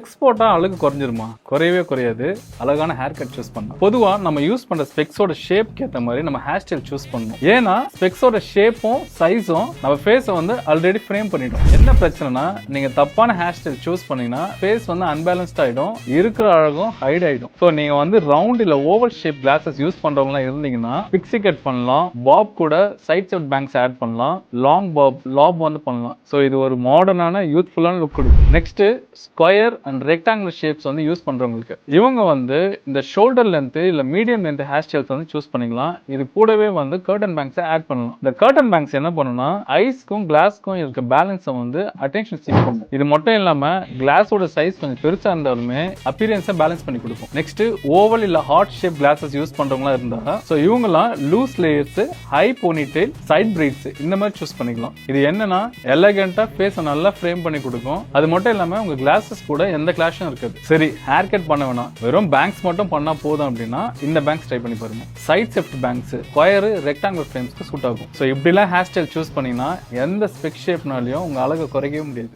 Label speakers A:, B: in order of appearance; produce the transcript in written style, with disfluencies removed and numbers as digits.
A: Specs போட்டா அழகு குறைஞ்சிருமா? குறையவே குறையாது. அழகான ஹேர் கட் சூஸ் பண்ணலாம். பொதுவா நம்ம யூஸ் பண்ற ஸ்பெக்ஸோட ஷேப்க்கு ஏற்ற மாதிரி நம்ம ஹேர் ஸ்டைல் சூஸ் பண்ணணும். ஏன்னா ஸ்பெக்ஸோட ஷேப்பும் சைஸும் நம்ம ஃபேஸை வந்து ஆல்ரெடி ஃப்ரேம் பண்ணிடும். என்ன பிரச்சனைனா நீங்க தப்பான ஹேர் ஸ்டைல் சூஸ் பண்ணீங்கன்னா ஃபேஸ் வந்து அன்பேலன்ஸ்ட் ஆயிடும், இருக்கிற அழகும் ஹைட் ஆயிடும். ஸோ நீங்க வந்து ரவுண்ட் இல்ல ஓவல் ஷேப் கிளாஸஸ் யூஸ் பண்றவங்களா இருந்தீங்கன்னா பிக்ஸி கட் பண்ணலாம், பாப் கூட சைட் செட் பேங்க்ஸ் ஆட் பண்ணலாம், லாங் லாப் வந்து பண்ணலாம். ஸோ இது ஒரு மாடர்னான யூத்ஃபுல்லான லுக் கொடுக்கும். Next square and rectangular shapes வந்து யூஸ் பண்றவங்களுக்கு இவங்க வந்து இந்த ஷோல்டர் லென்த் இல்ல மீடியம் லென்த் ஹேர் ஸ்டைல்ஸ் வந்து சூஸ் பண்ணிக்கலாம். இது கூடவே வந்து கர்டன் பேங்க்ஸ் ஆட் பண்ணலாம். இந்த கர்டன் பேங்க்ஸ் என்ன பண்ணுன்னா ஐஸ்க்கும் கிளாஸ்க்கும் இருக்க பேலன்ஸை வந்து அட்டென்ஷன் சீக் பண்ணும். இது மட்டும் இல்லாம கிளாஸோட சைஸ் கொஞ்சம் பெருசா இருந்தாலுமே அப்பியரன்ஸை பேலன்ஸ் பண்ணி கொடுக்கும். நெக்ஸ்ட் ஓவல் இல்ல ஹார்ட் ஷேப் கிளாஸஸ் யூஸ் பண்றவங்களா இருந்தா ஸோ இவங்கலாம் loose layers, high ponytail, side braids இந்த மாதிரி சூஸ் பண்ணிக்கலாம். இது என்னன்னா எலகண்டா ஃபேஸை நல்லா ஃப்ரேம் பண்ணி கொடுக்கும். அது மட்டும் இல்லாம உங்க கிளாஸஸ் கூட எந்த கிளாஷும் இருக்காது. சரி, ஹேர் கட் பண்ண வேணாம், வெறும் பேங்க்ஸ் மட்டும் பண்ணா போதும் அப்படின்னா இந்த பேங்க்ஸ் ட்ரை பண்ணி பாருங்க. Side swept bangs square rectangular ஃப்ரேம்ஸ்க்கு சூட் ஆகும். ஸோ இப்படிலாம் ஹேர் ஸ்டைல் சூஸ் பண்ணீங்கன்னா எந்த ஸ்பெக் ஷேப்னாலையும் உங்க அழகை குறைக்கவே முடியாது.